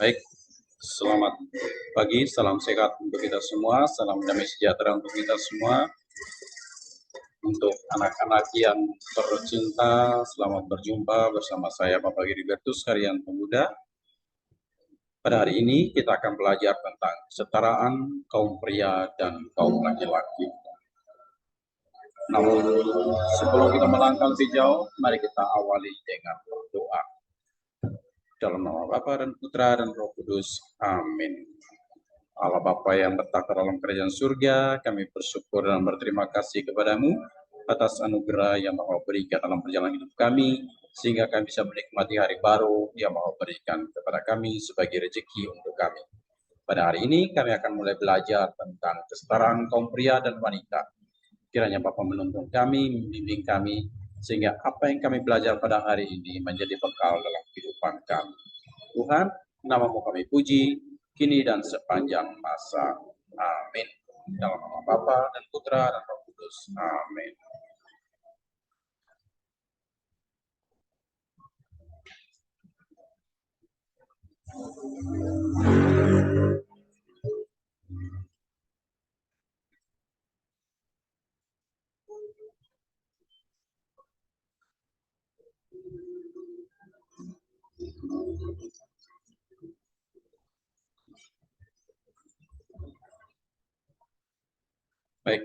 Baik, selamat pagi, salam sehat untuk kita semua, salam damai sejahtera untuk kita semua. Untuk anak-anak yang tercinta, selamat berjumpa bersama saya Bapak Geribertus, Harian Pemuda. Pada hari ini kita akan belajar tentang kesetaraan kaum pria dan kaum laki-laki. Namun sebelum kita melangkah lebih jauh, mari kita awali dengan berdoa. Dalam nama Bapa dan Putra dan Roh Kudus. Amin. Allah Bapa yang bertakhta dalam kerajaan surga, kami bersyukur dan berterima kasih kepadamu atas anugerah yang Maha berikan dalam perjalanan hidup kami, sehingga kami bisa menikmati hari baru yang Maha berikan kepada kami sebagai rezeki untuk kami. Pada hari ini kami akan mulai belajar tentang kesetaraan kaum pria dan wanita. Kiranya Bapa menuntun kami, membimbing kami, sehingga apa yang kami belajar pada hari ini menjadi bekal dalam kehidupan kami. Tuhan, nama-Mu kami puji, kini dan sepanjang masa. Amin. Dalam nama Bapa dan Putra dan Roh Kudus. Amin. Baik,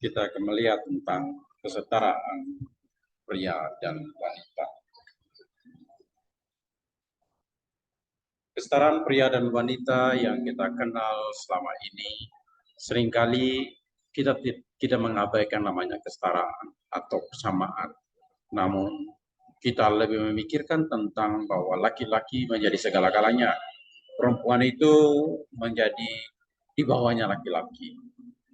kita akan melihat tentang kesetaraan pria dan wanita. Kesetaraan pria dan wanita yang kita kenal selama ini, seringkali kita mengabaikan namanya kesetaraan atau kesamaan. Namun kita lebih memikirkan tentang bahwa laki-laki menjadi segala-galanya, perempuan itu menjadi di bawahnya laki-laki.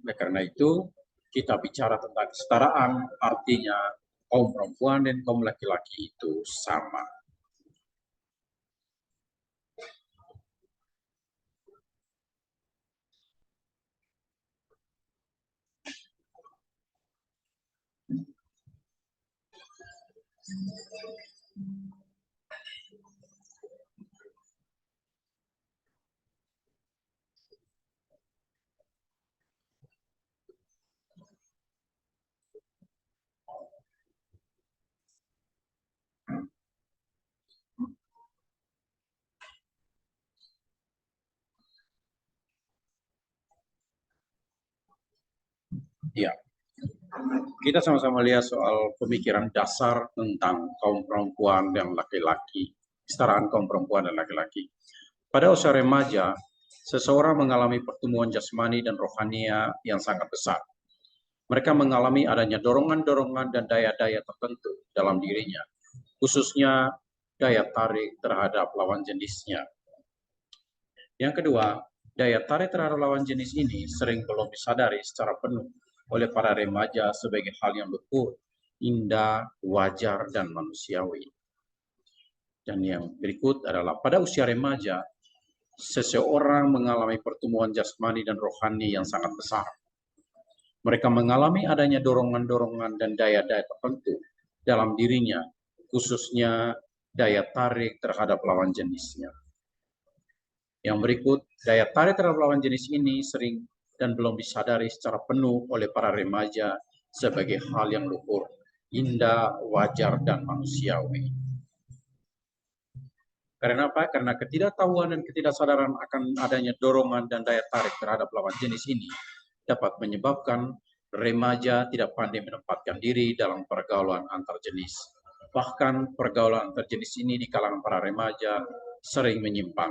Oleh karena itu, kita bicara tentang kesetaraan, artinya kaum perempuan dan kaum laki-laki itu sama. Ya, kita sama-sama lihat soal pemikiran dasar tentang kaum perempuan dan laki-laki, kesetaraan kaum perempuan dan laki-laki. Pada usia remaja, seseorang mengalami pertumbuhan jasmani dan rohania yang sangat besar. Mereka mengalami adanya dorongan-dorongan dan daya-daya tertentu dalam dirinya, khususnya daya tarik terhadap lawan jenisnya. Yang kedua, daya tarik terhadap lawan jenis ini sering belum disadari secara penuh oleh para remaja sebagai hal yang luhur, indah, wajar, dan manusiawi. Dan yang berikut adalah pada usia remaja, seseorang mengalami pertumbuhan jasmani dan rohani yang sangat besar. Mereka mengalami adanya dorongan-dorongan dan daya-daya tertentu dalam dirinya, khususnya daya tarik terhadap lawan jenisnya. Yang berikut, daya tarik terhadap lawan jenis ini sering dan belum disadari secara penuh oleh para remaja sebagai hal yang luhur, indah, wajar, dan manusiawi. Karena apa? Karena ketidaktahuan dan ketidaksadaran akan adanya dorongan dan daya tarik terhadap lawan jenis ini dapat menyebabkan remaja tidak pandai menempatkan diri dalam pergaulan antar jenis. Bahkan pergaulan antar jenis ini di kalangan para remaja sering menyimpang.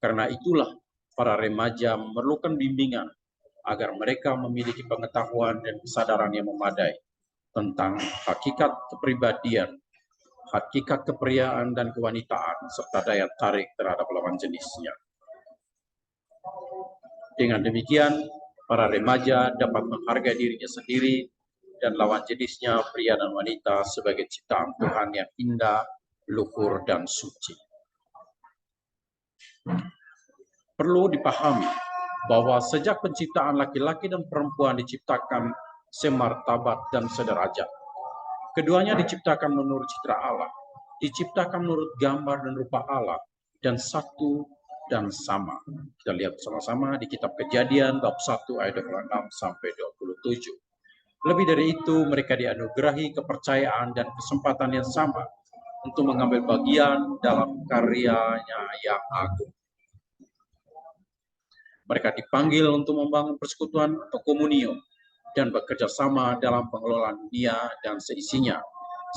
Karena itulah para remaja memerlukan bimbingan agar mereka memiliki pengetahuan dan kesadaran yang memadai tentang hakikat kepribadian, hakikat kepriaan dan kewanitaan, serta daya tarik terhadap lawan jenisnya. Dengan demikian, para remaja dapat menghargai dirinya sendiri dan lawan jenisnya, pria dan wanita, sebagai ciptaan Tuhan yang indah, luhur, dan suci. Perlu dipahami bahwa sejak penciptaan laki-laki dan perempuan diciptakan semartabat dan sederajat. Keduanya diciptakan menurut citra Allah. diciptakan menurut gambar dan rupa Allah dan satu dan sama. Kita lihat sama-sama di kitab Kejadian bab 1 ayat 26 sampai 27. Lebih dari itu, mereka dianugerahi kepercayaan dan kesempatan yang sama untuk mengambil bagian dalam karyanya yang agung. Mereka dipanggil untuk membangun persekutuan atau komunio dan bekerja sama dalam pengelolaan dunia dan seisinya,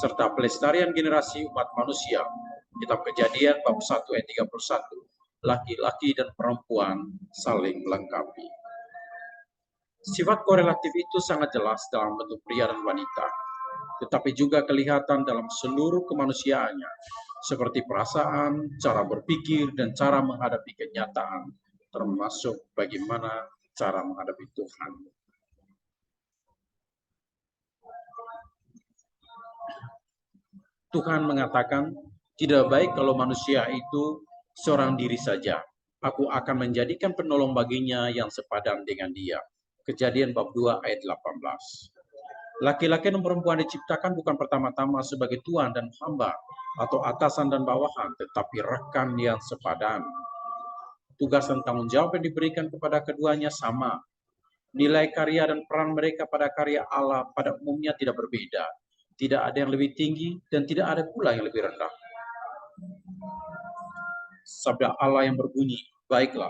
serta pelestarian generasi umat manusia. Kitab Kejadian bab 1 ayat 31, laki-laki dan perempuan saling melengkapi. Sifat korelatif itu sangat jelas dalam bentuk pria dan wanita, tetapi juga kelihatan dalam seluruh kemanusiaannya, seperti perasaan, cara berpikir, dan cara menghadapi kenyataan, termasuk bagaimana cara menghadapi Tuhan. Tuhan mengatakan, tidak baik kalau manusia itu seorang diri saja. Aku akan menjadikan penolong baginya yang sepadan dengan dia. Kejadian bab 2 ayat 18. Laki-laki dan perempuan diciptakan bukan pertama-tama sebagai tuan dan hamba, atau atasan dan bawahan, tetapi rekan yang sepadan. Tugas dan tanggung jawab yang diberikan kepada keduanya sama. Nilai karya dan peran mereka pada karya Allah pada umumnya tidak berbeda. Tidak ada yang lebih tinggi dan tidak ada pula yang lebih rendah. Sabda Allah yang berbunyi, baiklah,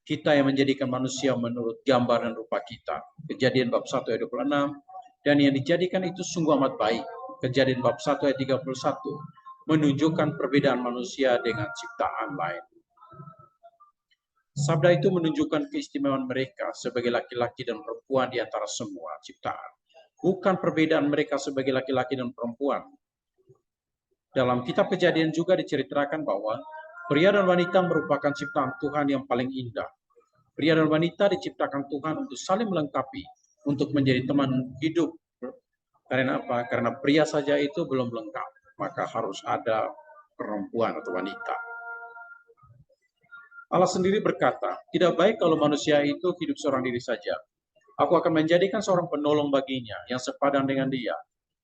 kita yang menjadikan manusia menurut gambar dan rupa kita. Kejadian bab 1 ayat 26, dan yang dijadikan itu sungguh amat baik. Kejadian bab 1 ayat 31, menunjukkan perbedaan manusia dengan ciptaan lain. Sabda itu menunjukkan keistimewaan mereka sebagai laki-laki dan perempuan di antara semua ciptaan. Bukan perbedaan mereka sebagai laki-laki dan perempuan. Dalam kitab Kejadian juga diceritakan bahwa pria dan wanita merupakan ciptaan Tuhan yang paling indah. Pria dan wanita diciptakan Tuhan untuk saling melengkapi, untuk menjadi teman hidup. Karena apa? Karena pria saja itu belum lengkap, maka harus ada perempuan atau wanita. Allah sendiri berkata, tidak baik kalau manusia itu hidup seorang diri saja. Aku akan menjadikan seorang penolong baginya yang sepadan dengan dia.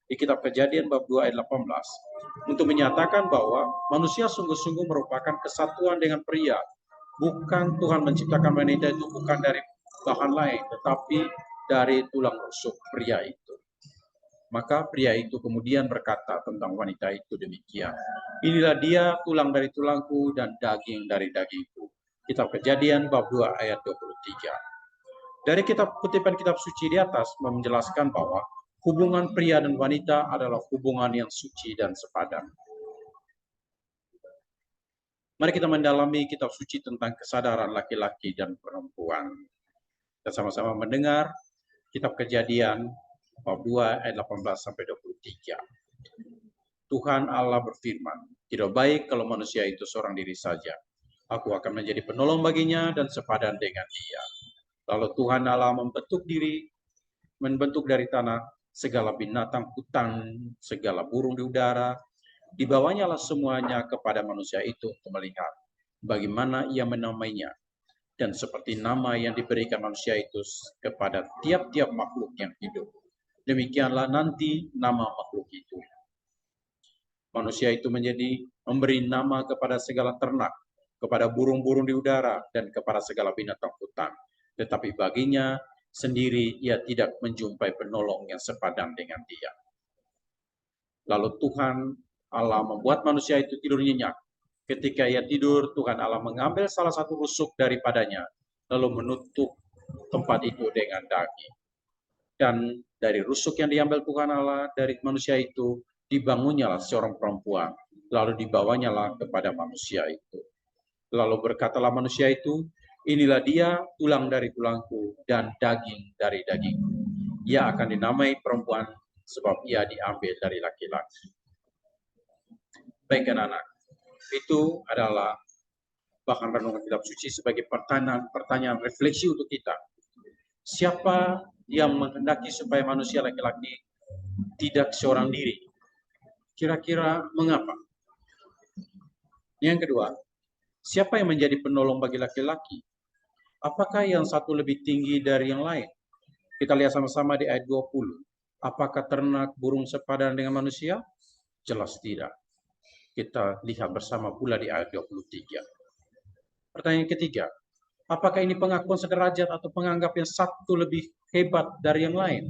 Di kitab Kejadian bab 2 ayat 18. Untuk menyatakan bahwa manusia sungguh-sungguh merupakan kesatuan dengan pria. Bukan Tuhan menciptakan wanita itu bukan dari bahan lain, tetapi dari tulang rusuk pria itu. Maka pria itu kemudian berkata tentang wanita itu demikian. Inilah dia, tulang dari tulangku dan daging dari dagingku. Kitab Kejadian bab 2 ayat 23. Dari kutipan kitab suci di atas menjelaskan bahwa hubungan pria dan wanita adalah hubungan yang suci dan sepadan. Mari kita mendalami kitab suci tentang kesadaran laki-laki dan perempuan. Kita sama-sama mendengar kitab Kejadian bab 2 ayat 18 sampai 23. Tuhan Allah berfirman, tidak baik kalau manusia itu seorang diri saja. Aku akan menjadi penolong baginya dan sepadan dengan dia. Lalu Tuhan Allah membentuk dari tanah segala binatang hutan, segala burung di udara. Dibawanya lah semuanya kepada manusia itu untuk melihat bagaimana ia menamainya. Dan seperti nama yang diberikan manusia itu kepada tiap-tiap makhluk yang hidup. Demikianlah nanti nama makhluk itu. Manusia itu memberi nama kepada segala ternak, kepada burung-burung di udara, dan kepada segala binatang hutan. Tetapi baginya sendiri ia tidak menjumpai penolong yang sepadan dengan dia. Lalu Tuhan Allah membuat manusia itu tidur nyenyak. Ketika ia tidur, Tuhan Allah mengambil salah satu rusuk daripadanya, lalu menutup tempat itu dengan daging. Dan dari rusuk yang diambil Tuhan Allah dari manusia itu, dibangunnyalah seorang perempuan, lalu dibawanyalah kepada manusia itu. Lalu berkatalah manusia itu, inilah dia, tulang dari tulangku dan daging dari dagingku. Ia akan dinamai perempuan sebab ia diambil dari laki-laki. Baik anak-anak, itu adalah bahan renungan kitab suci sebagai pertanyaan refleksi untuk kita. Siapa yang menghendaki supaya manusia laki-laki tidak seorang diri? Kira-kira mengapa? Yang kedua, siapa yang menjadi penolong bagi laki-laki? Apakah yang satu lebih tinggi dari yang lain? Kita lihat sama-sama di ayat 20. Apakah ternak burung sepadan dengan manusia? Jelas tidak. Kita lihat bersama pula di ayat 23. Pertanyaan ketiga, apakah ini pengakuan sederajat atau penganggap yang satu lebih hebat dari yang lain?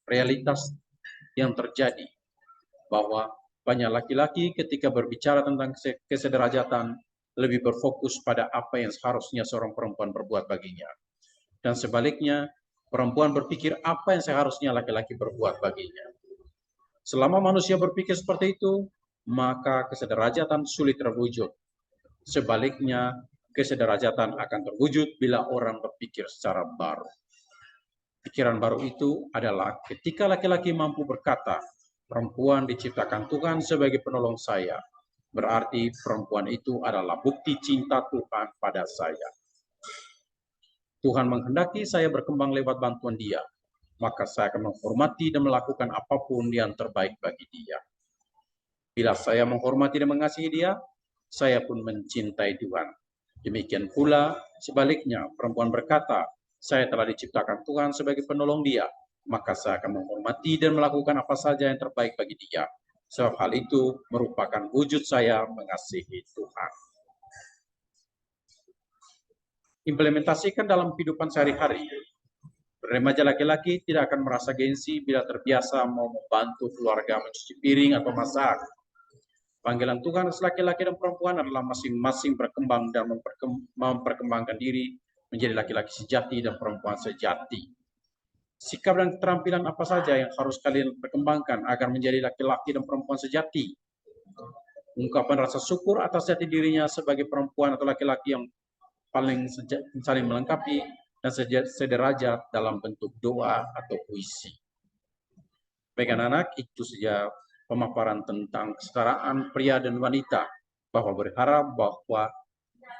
Realitas yang terjadi bahwa banyak laki-laki ketika berbicara tentang kesederajatan lebih berfokus pada apa yang seharusnya seorang perempuan berbuat baginya. Dan sebaliknya, perempuan berpikir apa yang seharusnya laki-laki berbuat baginya. Selama manusia berpikir seperti itu, maka kesederajatan sulit terwujud. Sebaliknya, kesederajatan akan terwujud bila orang berpikir secara baru. Pikiran baru itu adalah ketika laki-laki mampu berkata, perempuan diciptakan Tuhan sebagai penolong saya. Berarti perempuan itu adalah bukti cinta Tuhan pada saya. Tuhan menghendaki saya berkembang lewat bantuan Dia. Maka saya akan menghormati dan melakukan apapun yang terbaik bagi Dia. Bila saya menghormati dan mengasihi Dia, saya pun mencintai Tuhan. Demikian pula sebaliknya, perempuan berkata, saya telah diciptakan Tuhan sebagai penolong Dia, maka saya akan menghormati dan melakukan apa saja yang terbaik bagi Dia. Sebab hal itu merupakan wujud saya mengasihi Tuhan. Implementasikan dalam kehidupan sehari-hari. Remaja laki-laki tidak akan merasa gengsi bila terbiasa mau membantu keluarga mencuci piring atau masak. Panggilan Tuhan laki-laki dan perempuan adalah masing-masing berkembang dan memperkembangkan diri menjadi laki-laki sejati dan perempuan sejati. Sikap dan keterampilan apa saja yang harus kalian perkembangkan agar menjadi laki-laki dan perempuan sejati? Ungkapan rasa syukur atas jati dirinya sebagai perempuan atau laki-laki yang paling saling melengkapi dan sederajat dalam bentuk doa atau puisi. Baik anak-anak, itu saja pemaparan tentang kesetaraan pria dan wanita, bahwa berharap bahwa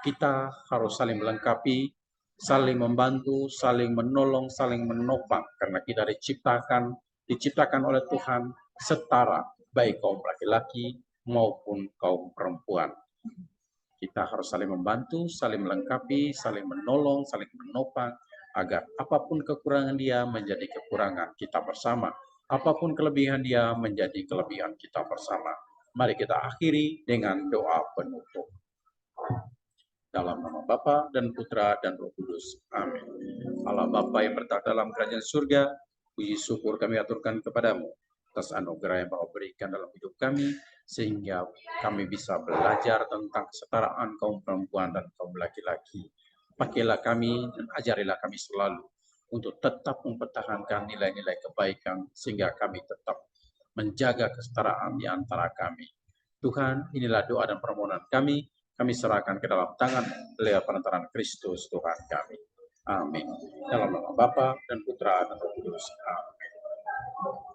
kita harus saling melengkapi, saling membantu, saling menolong, saling menopang, karena kita diciptakan oleh Tuhan setara, baik kaum laki-laki maupun kaum perempuan. Kita harus saling membantu, saling melengkapi, saling menolong, saling menopang, agar apapun kekurangan dia menjadi kekurangan kita bersama. Apapun kelebihan dia menjadi kelebihan kita bersama. Mari kita akhiri dengan doa penutup. Dalam nama Bapa dan Putra dan Roh Kudus. Amin. Allah Bapa yang bertahta dalam kerajaan surga, puji syukur kami aturkan kepadamu atas anugerah yang Bapa berikan dalam hidup kami, sehingga kami bisa belajar tentang kesetaraan kaum perempuan dan kaum laki-laki. Pakailah kami dan ajarilah kami selalu untuk tetap mempertahankan nilai-nilai kebaikan, sehingga kami tetap menjaga kesetaraan di antara kami. Tuhan, inilah doa dan permohonan kami serahkan ke dalam tangan lewat perantaraan Kristus Tuhan kami. Amin. Dalam nama Bapa dan Putra dan Roh Kudus. Amin.